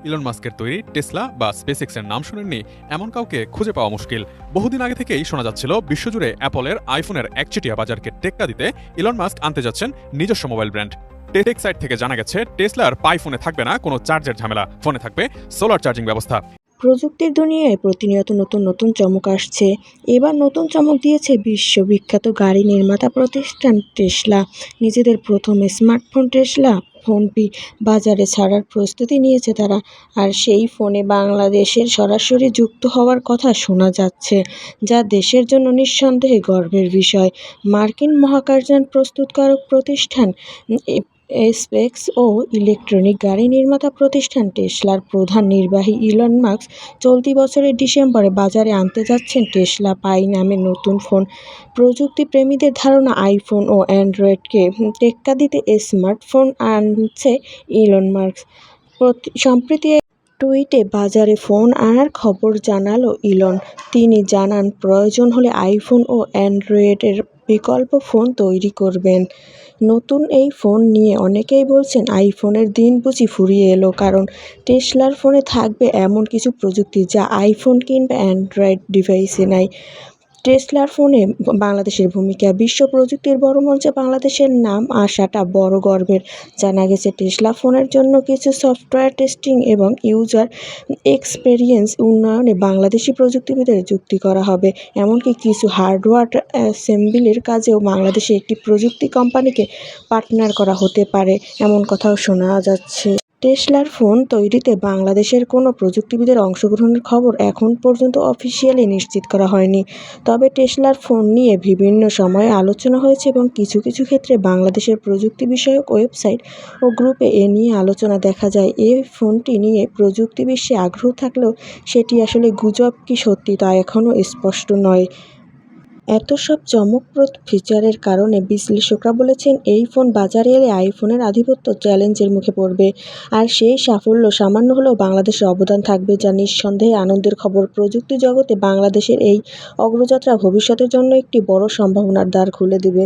Elon মাস্কের তৈরি Tesla বা স্পেসএক্সের নাম শুনেননি এমন কাউকে খুঁজে পাওয়া মুশকিল। বহুদিন আগে থেকেই শোনা যাচ্ছিল বিশ্বজুড়ে অ্যাপলের আইফোনের একচেটিয়া বাজারকে টেক্কা দিতে ইলন মাস্ক আনতে যাচ্ছেন নিজস্ব মোবাইল ব্র্যান্ড। টেক সাইট থেকে জানা গেছে টেসলার পাই ফোনে থাকবে না কোনো চার্জের ঝামেলা, ফোনে থাকবে সোলার চার্জিং ব্যবস্থা। প্রযুক্তির দুনিয়ায় প্রতিনিয়ত নতুন নতুন চমক আসছে। এবার নতুন চমক দিয়েছে বিশ্ববিখ্যাত গাড়ি নির্মাতা প্রতিষ্ঠান টেসলা। নিজেদের প্রথম স্মার্টফোন টেসলা ফোনটি বাজারে ছাড়ার প্রস্তুতি নিয়েছে তারা। আর সেই ফোনে বাংলাদেশের সরাসরি যুক্ত হওয়ার কথা শোনা যাচ্ছে, যা দেশের জন্য নিঃসন্দেহে গর্বের বিষয়। মার্কিন মহাকাশযান প্রস্তুতকারক প্রতিষ্ঠান স্পেস ও ইলেকট্রনিক গাড়ি নির্মাতা প্রতিষ্ঠান টেসলার প্রধান নির্বাহী ইলন মাস্ক চলতি বছরের ডিসেম্বরে বাজারে আনতে যাচ্ছেন টেসলা পাই নামের নতুন ফোন। প্রযুক্তিপ্রেমীদের ধারণা, আইফোন ও অ্যান্ড্রয়েডকে টেক্কা দিতে স্মার্টফোন আনছে ইলন মাস্ক। সম্প্রতি এক টুইটে বাজারে ফোন আনার খবর জানালো ইলন। তিনি জানান, প্রয়োজন হলে আইফোন ও অ্যান্ড্রয়েডের বিকল্প ফোন তৈরি করবেন। নতুন এই ফোন নিয়ে অনেকেই বলছেন, আইফোনের দিন বুঝি ফুরিয়ে এলো, কারণ টেসলার ফোনে থাকবে এমন কিছু প্রযুক্তি যা আইফোন কিংবা অ্যান্ড্রয়েড ডিভাইসে নাই। টেসলার ফোনে বাংলাদেশের ভূমিকা, বিশ্ব প্রযুক্তির বড় মঞ্চে বাংলাদেশের নাম আসাটা বড় গর্বের। জানা গেছে, টেসলা ফোনের জন্য কিছু সফটওয়্যার টেস্টিং এবং ইউজার এক্সপেরিয়েন্স উন্নয়নে বাংলাদেশি প্রযুক্তিবিদের যুক্তি করা হবে। এমনকি কিছু হার্ডওয়্যার অ্যাসেম্বলির কাজেও বাংলাদেশে একটি প্রযুক্তি কোম্পানিকে পার্টনার করা হতে পারে, এমন কথাও শোনা যাচ্ছে। টেসলার ফোন তৈরিতে বাংলাদেশের কোনো প্রযুক্তিবিদের অংশগ্রহণের খবর এখন পর্যন্ত অফিসিয়ালি নিশ্চিত করা হয়নি। তবে টেসলার ফোন নিয়ে বিভিন্ন সময়ে আলোচনা হয়েছে এবং কিছু কিছু ক্ষেত্রে বাংলাদেশের প্রযুক্তি বিষয়ক ওয়েবসাইট ও গ্রুপে এ নিয়ে আলোচনা দেখা যায়। এই ফোনটি নিয়ে প্রযুক্তি বিশ্বে আগ্রহ থাকলেও সেটি আসলে গুজব কি সত্যি তা এখনও স্পষ্ট নয়। এত সব চমকপ্রদ ফিচারের কারণে বিশ্লেষকরা বলেছেন, এই ফোন বাজারে এলে আইফোনের আধিপত্য চ্যালেঞ্জের মুখে পড়বে। আর সেই সাফল্য সামান্য হলেও বাংলাদেশের অবদান থাকবে, যা নিঃসন্দেহে আনন্দের খবর। প্রযুক্তি জগতে বাংলাদেশের এই অগ্রযাত্রা ভবিষ্যতের জন্য একটি বড় সম্ভাবনার দ্বার খুলে দেবে।